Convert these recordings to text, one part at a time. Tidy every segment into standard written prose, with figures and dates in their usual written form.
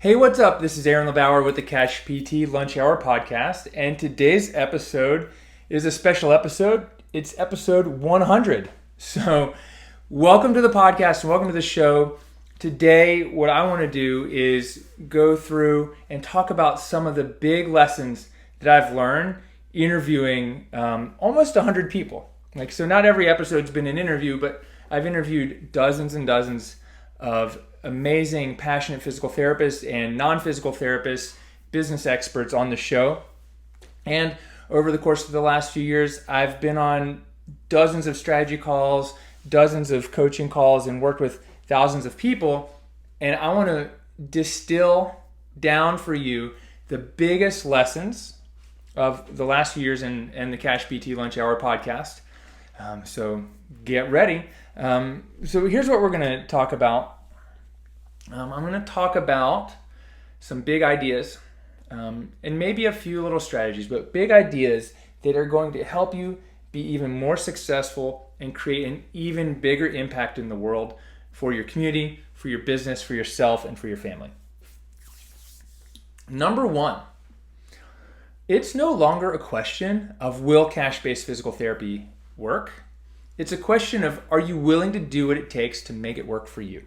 Hey, what's up? This is LeBauer with the CashPT Lunch Hour Podcast, and today's episode is a special episode. It's episode 100. So, welcome to the podcast and welcome to the show. Today, what I want to do is go through and talk about some of the big lessons that I've learned interviewing almost 100 people. So not every episode's been an interview, but I've interviewed dozens and dozens of amazing, passionate physical therapists and non-physical therapists, business experts on the show. And over the course of the last few years, I've been on dozens of strategy calls, dozens of coaching calls, and worked with thousands of people. And I want to distill down for you the biggest lessons of the last few years in the CashPT Lunch Hour podcast. So get ready. So here's what we're going to talk about. I'm going to talk about some big ideas and maybe a few little strategies, but big ideas that are going to help you be even more successful and create an even bigger impact in the world for your community, for your business, for yourself, and for your family. Number one, it's no longer a question of will cash-based physical therapy work. It's a question of, are you willing to do what it takes to make it work for you?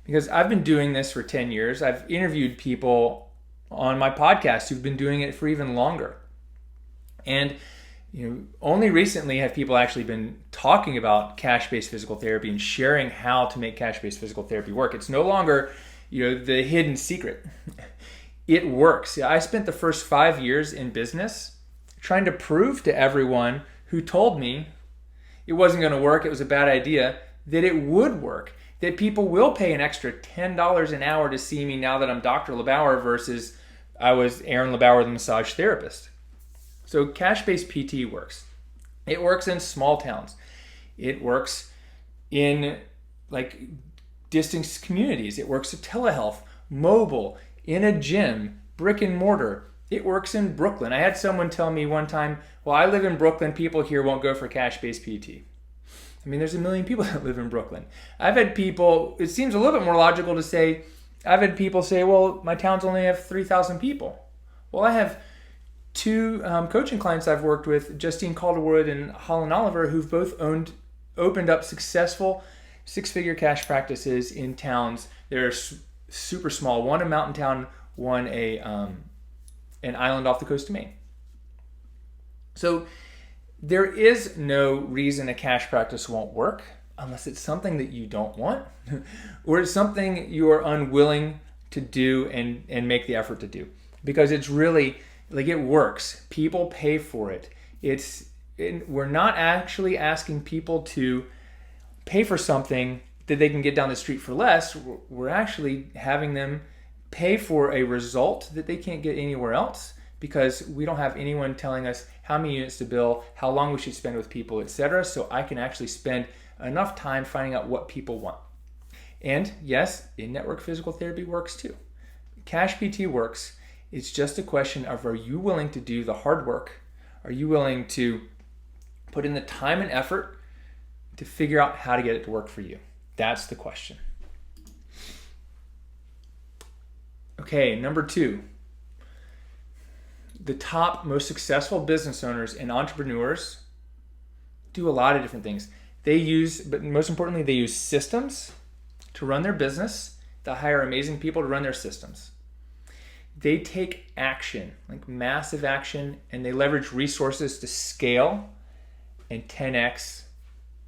Because I've been doing this for 10 years. I've interviewed people on my podcast who've been doing it for even longer. And only recently have people actually been talking about cash-based physical therapy and sharing how to make cash-based physical therapy work. It's no longer, the hidden secret. It works. I spent the first 5 years in business trying to prove to everyone who told me it wasn't going to work, it was a bad idea, that it would work. That people will pay an extra $10 an hour to see me now that I'm Dr. LeBauer versus I was Aaron LeBauer, the massage therapist. So cash-based PT works. It works in small towns. It works in distance communities. It works at telehealth, mobile, in a gym, brick and mortar. It works in Brooklyn. I had someone tell me one time, well, I live in Brooklyn, people here won't go for cash-based PT. There's a million people that live in Brooklyn. I've had people, it seems a little bit more logical to say, I've had people say, well, my towns only have 3,000 people. Well, I have two coaching clients I've worked with, Justine Calderwood and Holland Oliver, who've both opened up successful six-figure cash practices in towns that are super small. One a mountain town, one an island off the coast of Maine. So there is no reason a cash practice won't work unless it's something that you don't want or it's something you are unwilling to do and make the effort to do. Because it's really, it works. People pay for it. We're not actually asking people to pay for something that they can get down the street for less. We're actually having them pay for a result that they can't get anywhere else, because we don't have anyone telling us how many units to bill, how long we should spend with people, etc. So I can actually spend enough time finding out what people want. And yes, in-network physical therapy works too. Cash PT works. It's just a question of, are you willing to do the hard work? Are you willing to put in the time and effort to figure out how to get it to work for you? That's the question. Okay, number two. The top most successful business owners and entrepreneurs do a lot of different things. But most importantly, they use systems to run their business. They hire amazing people to run their systems. They take action, massive action, and they leverage resources to scale and 10x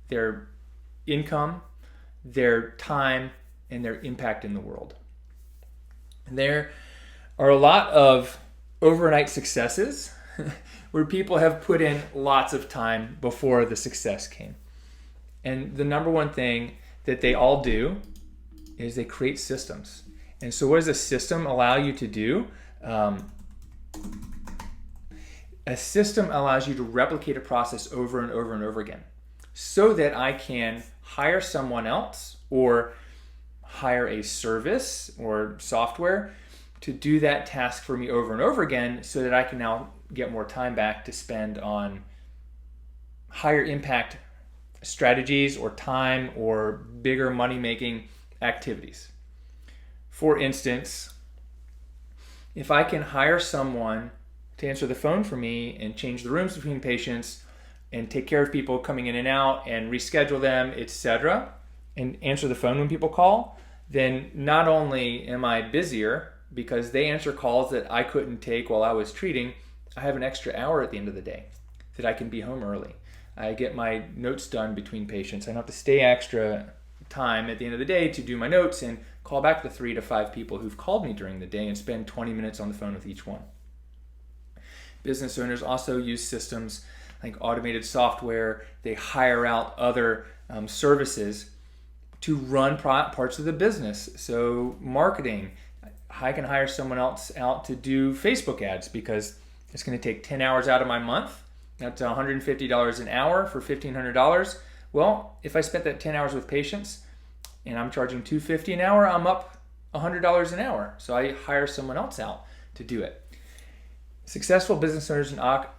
their income, their time, and their impact in the world. There are a lot of overnight successes where people have put in lots of time before the success came. And the number one thing that they all do is they create systems. And so what does a system allow you to do? A system allows you to replicate a process over and over and over again so that I can hire someone else or hire a service or software to do that task for me over and over again so that I can now get more time back to spend on higher impact strategies or time or bigger money-making activities. For instance, if I can hire someone to answer the phone for me and change the rooms between patients and take care of people coming in and out and reschedule them, etc., and answer the phone when people call, then not only am I busier because they answer calls that I couldn't take while I was treating, I have an extra hour at the end of the day that I can be home early. I get my notes done between patients. I don't have to stay extra time at the end of the day to do my notes and call back the 3 to 5 people who've called me during the day and spend 20 minutes on the phone with each one. Business owners also use systems like automated software. They hire out other services to run parts of the business. So marketing, I can hire someone else out to do Facebook ads because it's going to take 10 hours out of my month. That's $150 an hour for $1,500. Well, if I spent that 10 hours with patients and I'm charging $250 an hour, I'm up $100 an hour. So I hire someone else out to do it. Successful business owners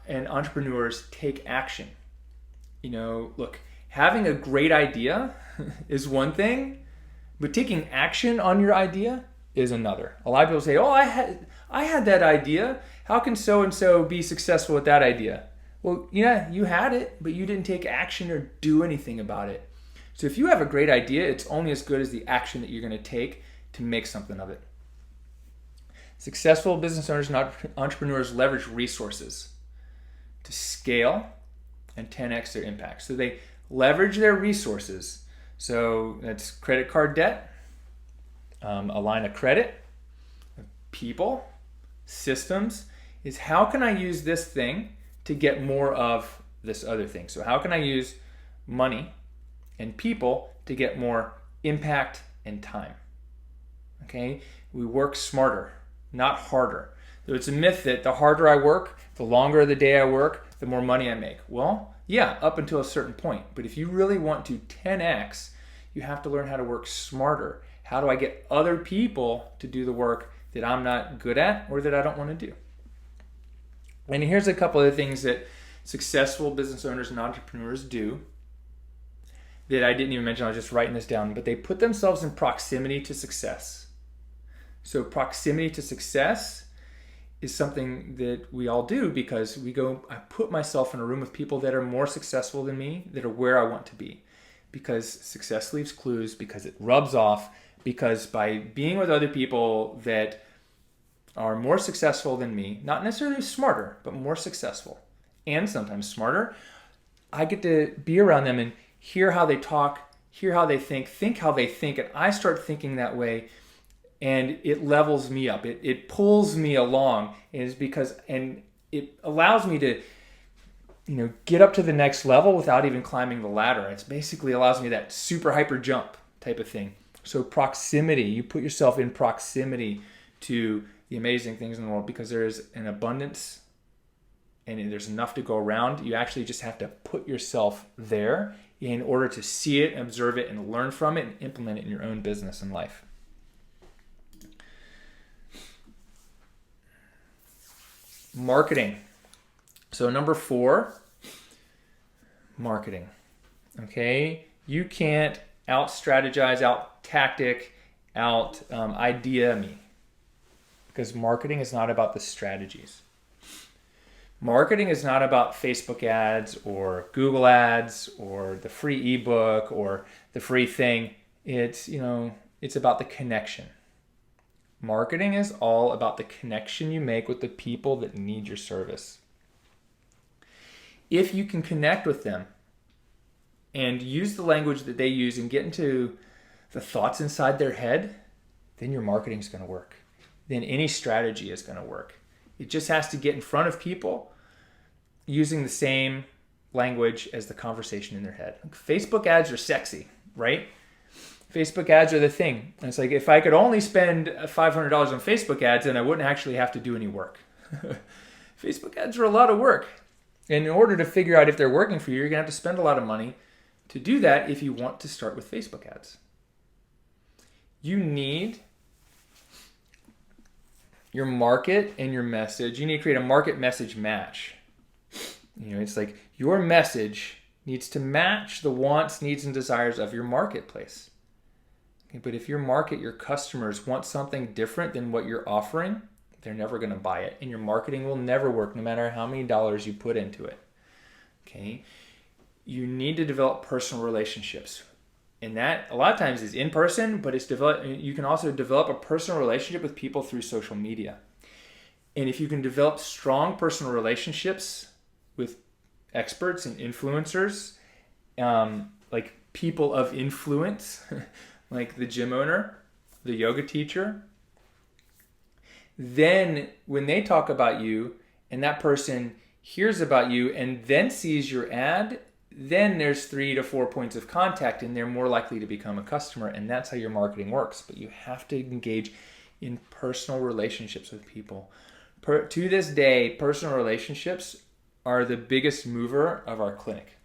and entrepreneurs take action. Look, having a great idea is one thing, but taking action on your idea is another. A lot of people say, "Oh, I had that idea. How can so and so be successful with that idea?" Well, yeah, you had it, but you didn't take action or do anything about it. So if you have a great idea, it's only as good as the action that you're going to take to make something of it. Successful business owners and entrepreneurs leverage resources to scale and 10x their impact. So they leverage their resources. So that's credit card debt, a line of credit, people, systems, is how can I use this thing to get more of this other thing? So how can I use money and people to get more impact and time? Okay, we work smarter, not harder. So it's a myth that the harder I work, the longer the day I work, the more money I make. Well, yeah, up until a certain point. But if you really want to 10x, you have to learn how to work smarter. How do I get other people to do the work that I'm not good at or that I don't want to do? And here's a couple of things that successful business owners and entrepreneurs do that I didn't even mention. I was just writing this down, but they put themselves in proximity to success. So proximity to success is something that we all do because I put myself in a room with people that are more successful than me, that are where I want to be. Because success leaves clues, because it rubs off, because by being with other people that are more successful than me, not necessarily smarter, but more successful, and sometimes smarter, I get to be around them and hear how they talk, hear how they think how they think, and I start thinking that way, and it levels me up. It pulls me along, and it allows me to get up to the next level without even climbing the ladder. It basically allows me that super hyper jump type of thing. So proximity, you put yourself in proximity to the amazing things in the world because there is an abundance and there's enough to go around. You actually just have to put yourself there in order to see it, observe it, and learn from it and implement it in your own business and life. Marketing. So number 4, marketing. Okay, you can't out-strategize, out-tactic, out-idea me because marketing is not about the strategies. Marketing is not about Facebook ads or Google ads or the free ebook or the free thing. It's about the connection. Marketing is all about the connection you make with the people that need your service. If you can connect with them and use the language that they use and get into the thoughts inside their head, then your marketing is going to work. Then any strategy is going to work. It just has to get in front of people using the same language as the conversation in their head. Facebook ads are sexy, right? Facebook ads are the thing. And it's like, if I could only spend $500 on Facebook ads, then I wouldn't actually have to do any work. Facebook ads are a lot of work. And in order to figure out if they're working for you, you're going to have to spend a lot of money to do that if you want to start with Facebook ads. You need your market and your message. You need to create a market message match. It's like your message needs to match the wants, needs, and desires of your marketplace. Okay, but if your market, your customers want something different than what you're offering, they're never going to buy it. And your marketing will never work no matter how many dollars you put into it. Okay? You need to develop personal relationships. And that a lot of times is in person, but you can also develop a personal relationship with people through social media. And if you can develop strong personal relationships with experts and influencers, like people of influence, like the gym owner, the yoga teacher, then when they talk about you and that person hears about you and then sees your ad, then there's 3 to 4 points of contact and they're more likely to become a customer, and that's how your marketing works. But you have to engage in personal relationships with people. To this day, personal relationships are the biggest mover of our clinic.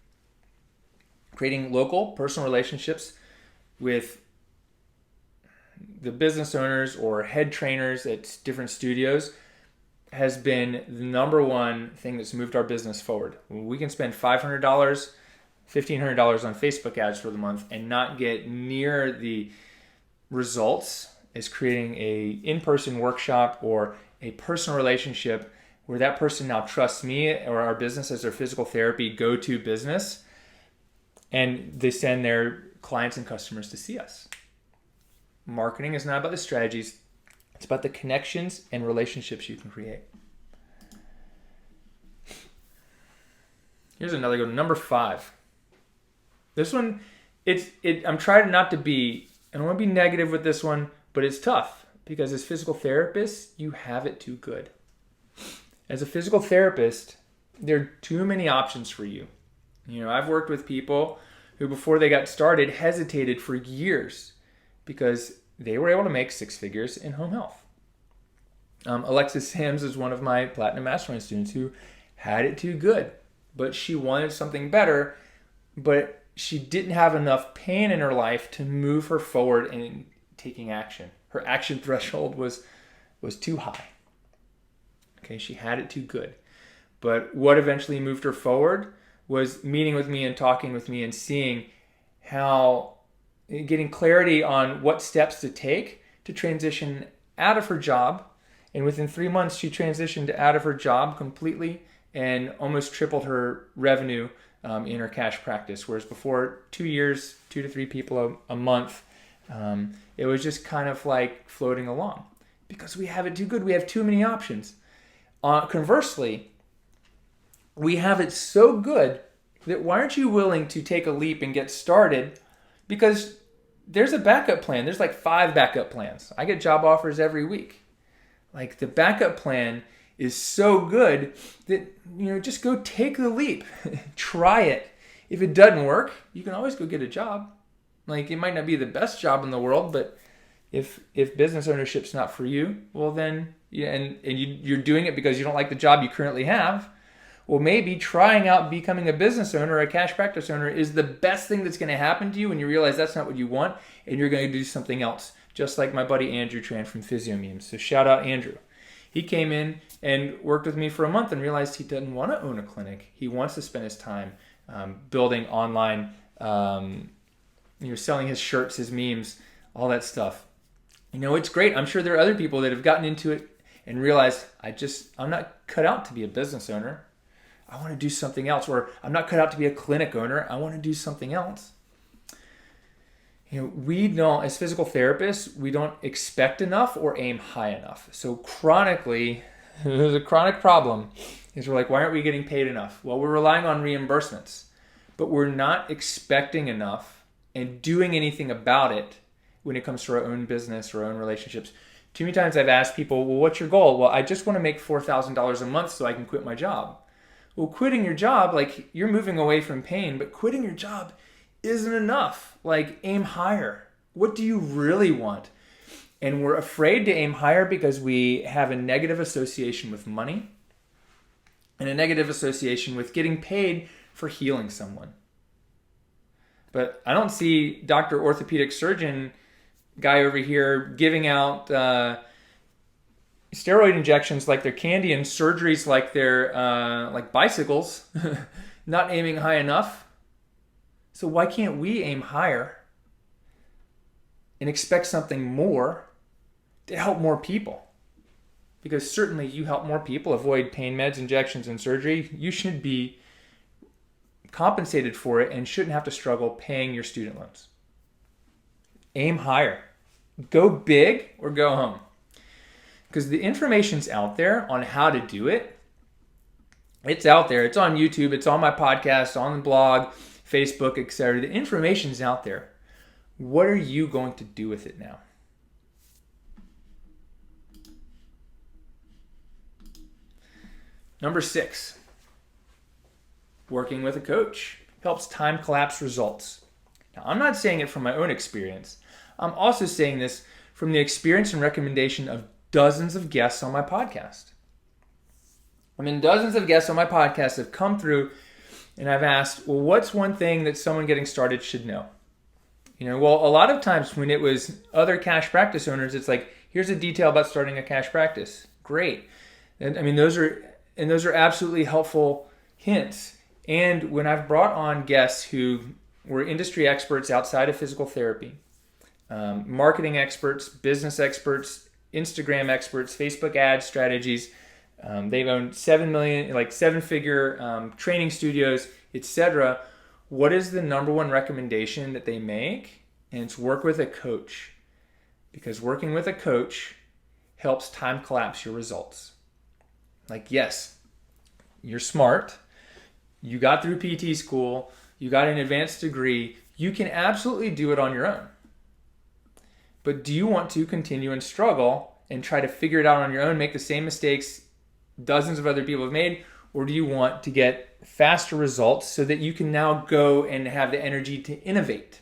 Creating local personal relationships with the business owners or head trainers at different studios has been the number one thing that's moved our business forward. We can spend $500, $1,500 on Facebook ads for the month and not get near the results as creating a in-person workshop or a personal relationship where that person now trusts me or our business as their physical therapy go-to business, and they send their clients and customers to see us. Marketing is not about the strategies. It's about the connections and relationships you can create. Here's another good one. Number 5. This one, I'm trying not to be, I don't want to be negative with this one, but it's tough because as physical therapists, you have it too good. As a physical therapist, there are too many options for you. I've worked with people who before they got started hesitated for years because they were able to make 6 figures in home health. Alexis Sims is one of my Platinum Mastermind students who had it too good, but she wanted something better, but she didn't have enough pain in her life to move her forward in taking action. Her action threshold was too high. Okay, she had it too good. But what eventually moved her forward was meeting with me and talking with me and seeing how, getting clarity on what steps to take to transition out of her job. And within 3 months, she transitioned out of her job completely and almost tripled her revenue in her cash practice. Whereas before, 2 years, 2 to 3 people a month, it was just kind of like floating along because we have it too good. We have too many options. Conversely, we have it so good that why aren't you willing to take a leap and get started? Because there's a backup plan. There's like 5 backup plans. I get job offers every week. Like the backup plan is so good that, just go take the leap. Try it. If it doesn't work, you can always go get a job. Like it might not be the best job in the world, but if business ownership's not for you, well then, you're doing it because you don't like the job you currently have, well, maybe trying out becoming a business owner or a cash practice owner is the best thing that's going to happen to you when you realize that's not what you want and you're going to do something else. Just like my buddy Andrew Tran from Physio Memes. So shout out Andrew. He came in and worked with me for a month and realized he doesn't want to own a clinic. He wants to spend his time building online, selling his shirts, his memes, all that stuff. It's great. I'm sure there are other people that have gotten into it and realized, I'm not cut out to be a business owner. I want to do something else. Or I'm not cut out to be a clinic owner. I want to do something else. We don't, as physical therapists, we don't expect enough or aim high enough. So chronically, there's a chronic problem is we're like, why aren't we getting paid enough? Well, we're relying on reimbursements, but we're not expecting enough and doing anything about it when it comes to our own business or our own relationships. Too many times I've asked people, well, what's your goal? Well, I just want to make $4,000 a month so I can quit my job. Well, quitting your job, like you're moving away from pain, but quitting your job isn't enough. Like aim higher. What do you really want? And we're afraid to aim higher because we have a negative association with money and a negative association with getting paid for healing someone. But I don't see Dr. Orthopedic Surgeon guy over here giving out steroid injections like they're candy and surgeries like they're like bicycles, not aiming high enough. So why can't we aim higher? and expect something more to help more people. Because certainly you help more people avoid pain meds, injections, and surgery. You should be compensated for it and shouldn't have to struggle paying your student loans. Aim higher. Go big or go home. Because the information's out there on how to do it. It's out there. It's on YouTube. It's on my podcast, on the blog, Facebook, etc. The information's out there. What are you going to do with it now? Number 6, working with a coach helps time collapse results. Now, I'm not saying it from my own experience. I'm also saying this from the experience and recommendation of dozens of guests on my podcast. Dozens of guests on my podcast have come through and I've asked, well, what's one thing that someone getting started should know? Well, a lot of times when it was other cash practice owners, it's like, here's a detail about starting a cash practice. Great. And those are absolutely helpful hints. And when I've brought on guests who were industry experts outside of physical therapy, marketing experts, business experts, Instagram experts, Facebook ad strategies, they've owned 7-figure training studios, etc. What is the number one recommendation that they make? And it's work with a coach. Because working with a coach helps time collapse your results. Yes, you're smart. You got through PT school. You got an advanced degree. You can absolutely do it on your own. But do you want to continue and struggle and try to figure it out on your own, make the same mistakes dozens of other people have made? Or do you want to get faster results so that you can now go and have the energy to innovate?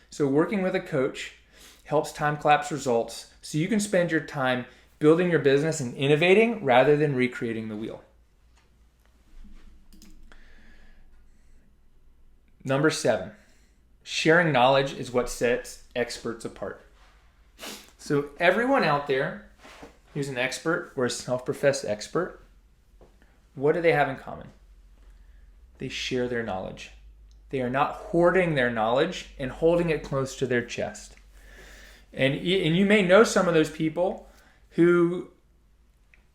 So working with a coach helps time collapse results so you can spend your time building your business and innovating rather than recreating the wheel. Number 7, sharing knowledge is what sets experts apart. So everyone out there who's an expert or a self-professed expert, what do they have in common? They share their knowledge. They are not hoarding their knowledge and holding it close to their chest. And you may know some of those people who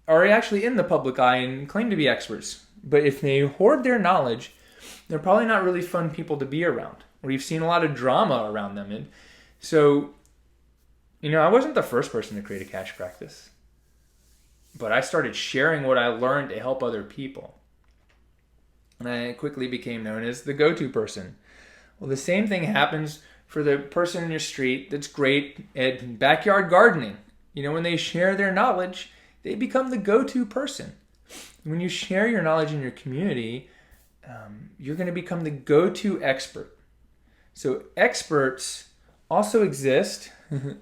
are actually in the public eye and claim to be experts. But if they hoard their knowledge, they're probably not really fun people to be around. Or you've seen a lot of drama around them. And so, I wasn't the first person to create a cash practice. But I started sharing what I learned to help other people. And I quickly became known as the go-to person. Well, the same thing happens for the person in your street that's great at backyard gardening. When they share their knowledge, they become the go-to person. When you share your knowledge in your community, you're going to become the go-to expert. So experts also exist in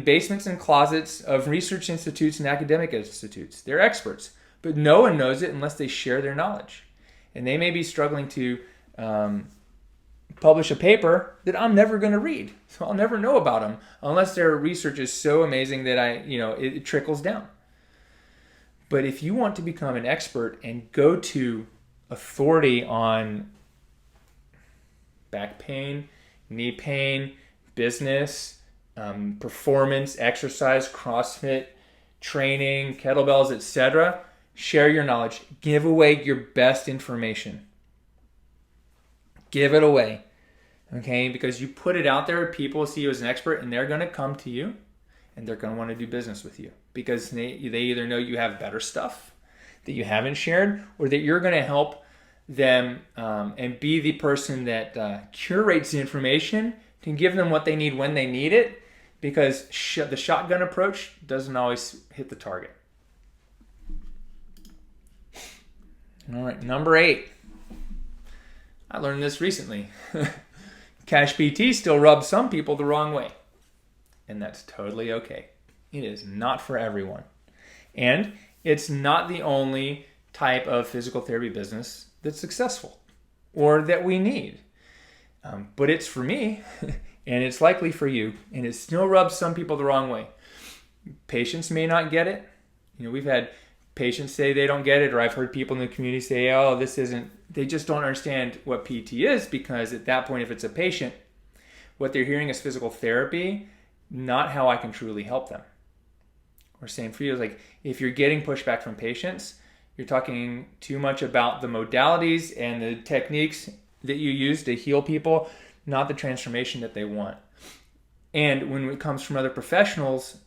basements and closets of research institutes and academic institutes. They're experts, but no one knows it unless they share their knowledge. And they may be struggling to publish a paper that I'm never going to read. So I'll never know about them unless their research is so amazing that it trickles down. But if you want to become an expert and go to authority on back pain, knee pain, business, performance, exercise, CrossFit, training, kettlebells, etc., share your knowledge. Give away your best information. Give it away. Okay? Because you put it out there, people see you as an expert, and they're going to come to you, and they're going to want to do business with you. Because they either know you have better stuff that you haven't shared, or that you're going to help them and be the person that curates the information to give them what they need when they need it, because the shotgun approach doesn't always hit the target. All right, number 8. I learned this recently. CashPT still rubs some people the wrong way, and that's totally okay. It is not for everyone. And it's not the only type of physical therapy business that's successful or that we need. But it's for me, and it's likely for you, and it still rubs some people the wrong way. Patients may not get it. We've had patients say they don't get it, or I've heard people in the community say, they just don't understand what PT is, because at that point, if it's a patient, what they're hearing is physical therapy, not how I can truly help them. Or same for you, like if you're getting pushback from patients, you're talking too much about the modalities and the techniques that you use to heal people, not the transformation that they want. And when it comes from other professionals,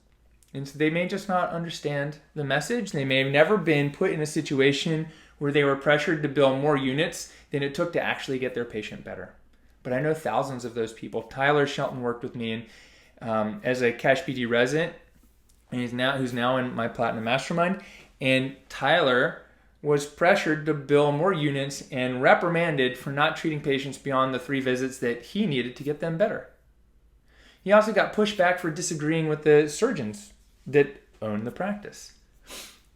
and so they may just not understand the message. They may have never been put in a situation where they were pressured to bill more units than it took to actually get their patient better. But I know thousands of those people. Tyler Shelton worked with me as a CashPT resident, and who's now in my Platinum Mastermind. And Tyler was pressured to bill more units and reprimanded for not treating patients beyond the 3 visits that he needed to get them better. He also got pushed back for disagreeing with the surgeons that own the practice.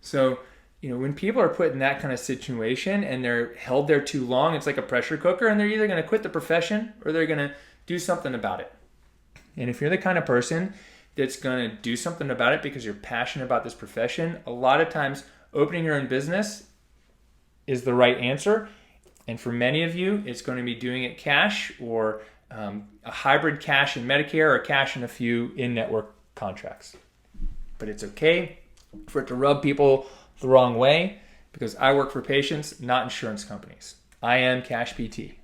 So, when people are put in that kind of situation and they're held there too long, it's like a pressure cooker, and they're either going to quit the profession or they're going to do something about it. And if you're the kind of person that's going to do something about it because you're passionate about this profession, a lot of times opening your own business is the right answer. And for many of you, it's going to be doing it cash or a hybrid cash and Medicare or cash and a few in-network contracts. But it's okay for it to rub people the wrong way because I work for patients, not insurance companies. I am CashPT.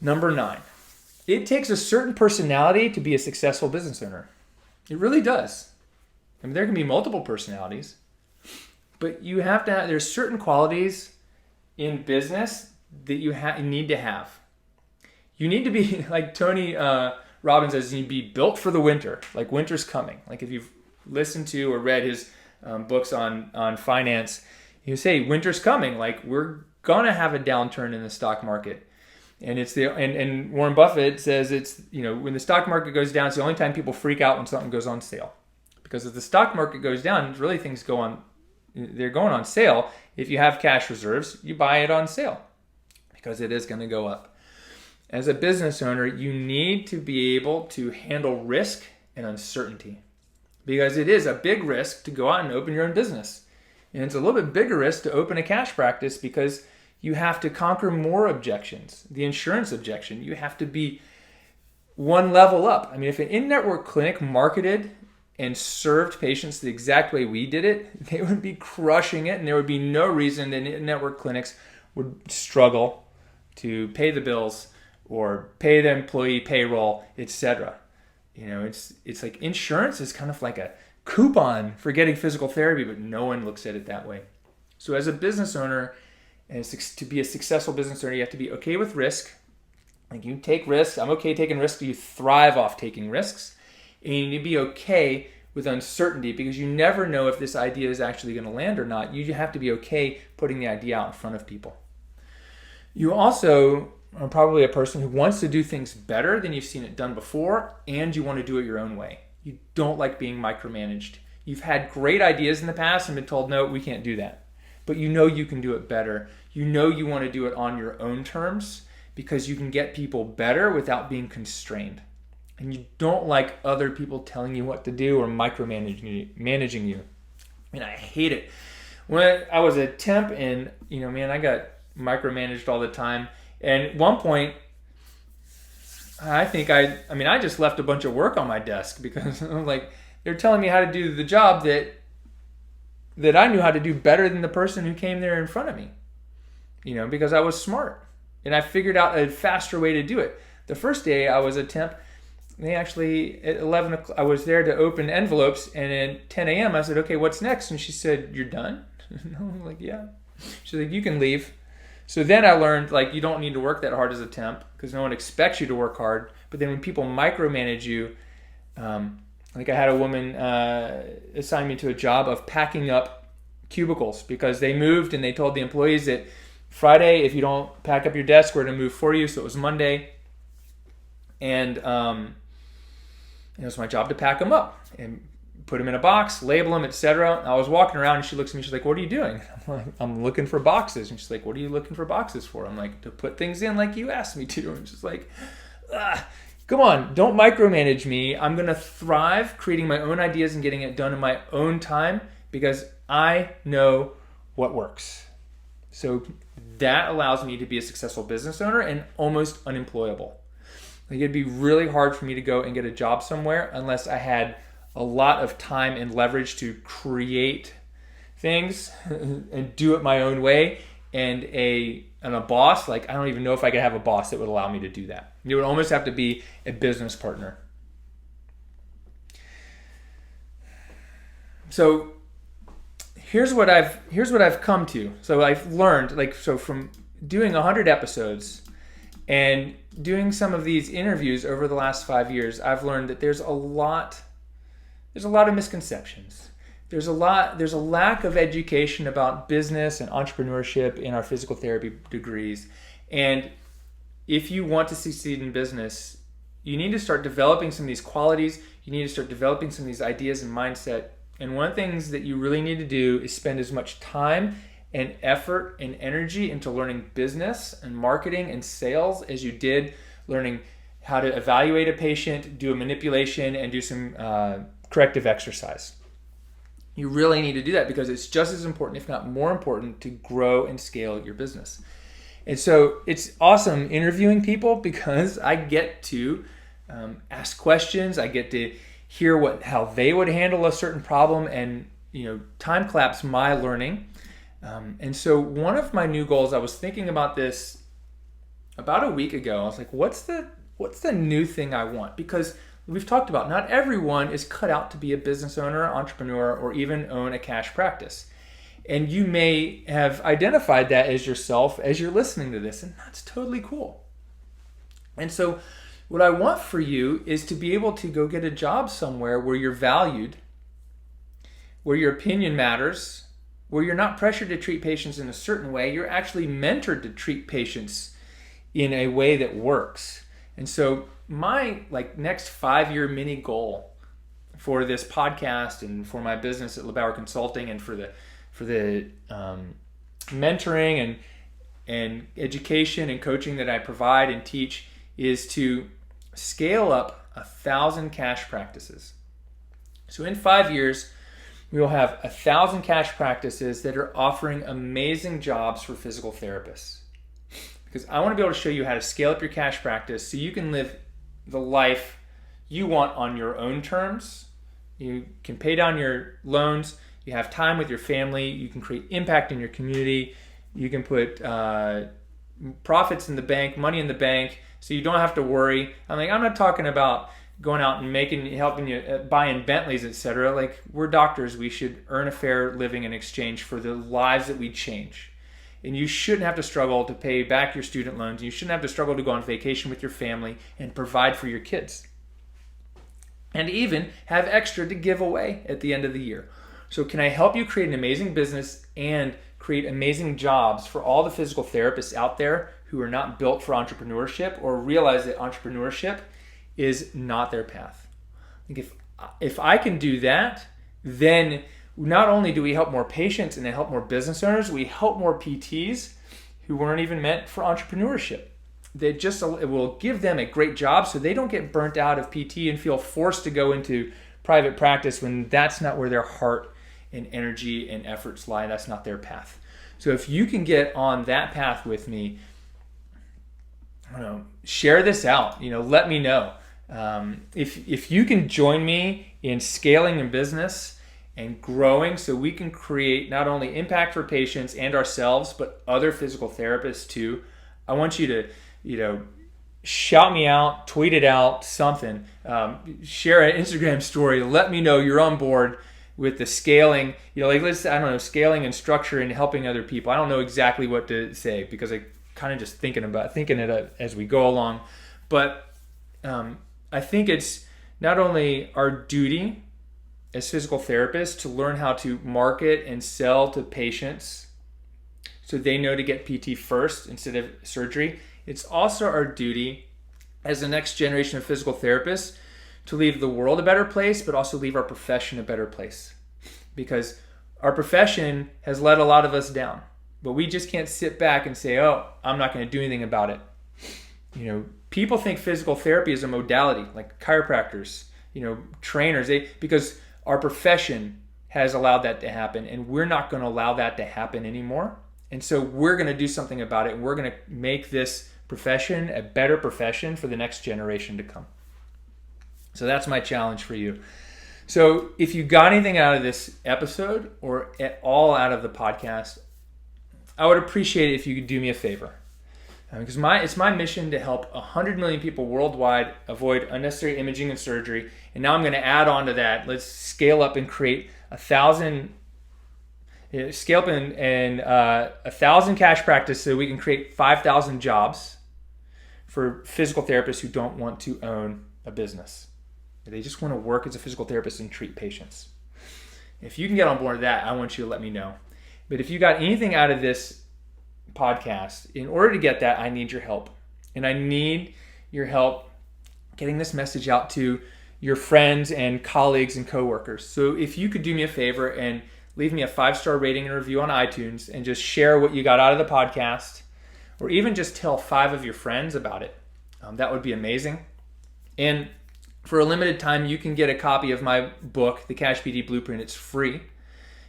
Number 9. It takes a certain personality to be a successful business owner. It really does. I mean, there can be multiple personalities, but you have to have, there's certain qualities in business that you need to have. You need to be, like Tony Robbins says, you need to be built for the winter. Like winter's coming. Like if you've listened to or read his books on finance, you say winter's coming. Like we're gonna have a downturn in the stock market. And and Warren Buffett says it's, when the stock market goes down, it's the only time people freak out when something goes on sale. Because if the stock market goes down, really things they're going on sale. If you have cash reserves, you buy it on sale because it is going to go up. As a business owner, you need to be able to handle risk and uncertainty because it is a big risk to go out and open your own business. And it's a little bit bigger risk to open a cash practice because you have to conquer more objections. The insurance objection, you have to be one level up. I mean, if an in-network clinic marketed and served patients the exact way we did it, they would be crushing it, and there would be no reason that in-network clinics would struggle to pay the bills or pay the employee payroll, etc. It's like insurance is kind of like a coupon for getting physical therapy, but no one looks at it that way. So as a business owner, and to be a successful business owner, you have to be okay with risk. Like you take risks. I'm okay taking risks. You thrive off taking risks. And you need to be okay with uncertainty because you never know if this idea is actually going to land or not. You have to be okay putting the idea out in front of people. You also are probably a person who wants to do things better than you've seen it done before, and you want to do it your own way. You don't like being micromanaged. You've had great ideas in the past and been told, no, we can't do that. But you can do it better. You want to do it on your own terms because you can get people better without being constrained. And you don't like other people telling you what to do or managing you. I mean, I hate it. When I was a temp and, I got micromanaged all the time. And at one point, I think I just left a bunch of work on my desk because they're telling me how to do the job that I knew how to do better than the person who came there in front of me, because I was smart and I figured out a faster way to do it. The first day I was a temp, they actually, at 11 o'clock, I was there to open envelopes, and at 10 a.m. I said, okay, what's next? And she said, you're done? And I'm like, yeah. She's like, you can leave. So then I learned, you don't need to work that hard as a temp because no one expects you to work hard. But then when people micromanage you, I had a woman assign me to a job of packing up cubicles because they moved and they told the employees that Friday, if you don't pack up your desk, we're going to move for you. So it was Monday. And it was my job to pack them up and put them in a box, label them, etc. I was walking around and she looks at me, she's like, what are you doing? I'm like, I'm looking for boxes. And she's like, what are you looking for boxes for? I'm like, to put things in like you asked me to. And she's like, come on, don't micromanage me. I'm going to thrive creating my own ideas and getting it done in my own time because I know what works. So that allows me to be a successful business owner and almost unemployable. Like, it'd be really hard for me to go and get a job somewhere unless I had a lot of time and leverage to create things and do it my own way. And a boss, like, I don't even know if I could have a boss that would allow me to do that. It would almost have to be a business partner. So here's what I've come to. So I've learned, from doing 100 episodes and doing some of these interviews over the last 5 years, I've learned that there's a lot of misconceptions. There's a lack of education about business and entrepreneurship in our physical therapy degrees. And if you want to succeed in business, you need to start developing some of these qualities. You need to start developing some of these ideas and mindset. And one of the things that you really need to do is spend as much time and effort and energy into learning business and marketing and sales as you did learning how to evaluate a patient, do a manipulation, and do some corrective exercise. You really need to do that because it's just as important, if not more important, to grow and scale your business. And so it's awesome interviewing people because I get to ask questions. I get to hear how they would handle a certain problem, and time collapse my learning. And so one of my new goals, I was thinking about this about a week ago. I was like, what's the new thing I want? Because we've talked about not everyone is cut out to be a business owner, entrepreneur, or even own a cash practice. And you may have identified that as yourself as you're listening to this, and that's totally cool. And so what I want for you is to be able to go get a job somewhere where you're valued, where your opinion matters, where you're not pressured to treat patients in a certain way. You're actually mentored to treat patients in a way that works. And so my next 5-year mini goal for this podcast and for my business at LeBauer Consulting and for the mentoring and education and coaching that I provide and teach is to scale up 1,000 cash practices. So in 5 years, we will have 1,000 cash practices that are offering amazing jobs for physical therapists. Because I want to be able to show you how to scale up your cash practice so you can live the life you want on your own terms. You can pay down your loans. You have time with your family. You can create impact in your community. You can put profits in the bank, money in the bank, so you don't have to worry. I'm not talking about going out and helping you buying Bentleys, etc. Like, we're doctors. We should earn a fair living in exchange for the lives that we change. And you shouldn't have to struggle to pay back your student loans. You shouldn't have to struggle to go on vacation with your family and provide for your kids. And even have extra to give away at the end of the year. So can I help you create an amazing business and create amazing jobs for all the physical therapists out there who are not built for entrepreneurship or realize that entrepreneurship is not their path? If I can do that, then not only do we help more patients and help more business owners, we help more PTs who weren't even meant for entrepreneurship. It will give them a great job so they don't get burnt out of PT and feel forced to go into private practice when that's not where their heart and energy and efforts lie. That's not their path. So if you can get on that path with me, share this out. Let me know. If you can join me in scaling in business and growing so we can create not only impact for patients and ourselves, but other physical therapists too, I want you to, shout me out, tweet it out, something. Share an Instagram story. Let me know you're on board with the scaling. Scaling and structure and helping other people. I don't know exactly what to say because I kind of just thinking it as we go along. But I think it's not only our duty as physical therapists to learn how to market and sell to patients so they know to get PT first instead of surgery. It's also our duty as the next generation of physical therapists to leave the world a better place, but also leave our profession a better place. Because our profession has let a lot of us down. But we just can't sit back and say, oh, I'm not going to do anything about it. People think physical therapy is a modality, like chiropractors, trainers, because our profession has allowed that to happen, and we're not going to allow that to happen anymore. And so we're going to do something about it, and we're going to make this profession a better profession for the next generation to come. So that's my challenge for you. So if you got anything out of this episode or at all out of the podcast, I would appreciate it if you could do me a favor. Because it's my mission to help 100 million people worldwide avoid unnecessary imaging and surgery. And now I'm going to add on to that. Let's scale up and create 1,000 cash practice so we can create 5,000 jobs for physical therapists who don't want to own a business. They just want to work as a physical therapist and treat patients. If you can get on board with that, I want you to let me know. But if you got anything out of this podcast, in order to get that, I need your help. And I need your help getting this message out to your friends and colleagues and coworkers. So if you could do me a favor and leave me a 5-star rating and review on iTunes and just share what you got out of the podcast, or even just tell 5 of your friends about it, that would be amazing. And for a limited time, you can get a copy of my book, The CashPT Blueprint. It's free.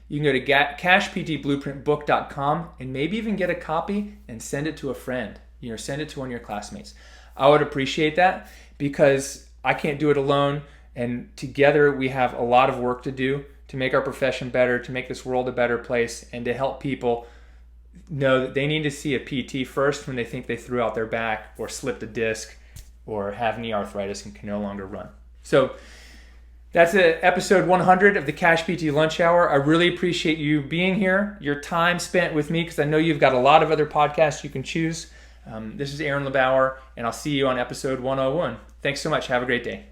You can go to cashptblueprintbook.com and maybe even get a copy and send it to a friend. Send it to one of your classmates. I would appreciate that because I can't do it alone. And together we have a lot of work to do to make our profession better, to make this world a better place, and to help people know that they need to see a PT first when they think they threw out their back or slipped a disc or have knee arthritis and can no longer run. So that's episode 100 of the CashPT Lunch Hour. I really appreciate you being here, your time spent with me, because I know you've got a lot of other podcasts you can choose. This is Aaron LeBauer, and I'll see you on episode 101. Thanks so much. Have a great day.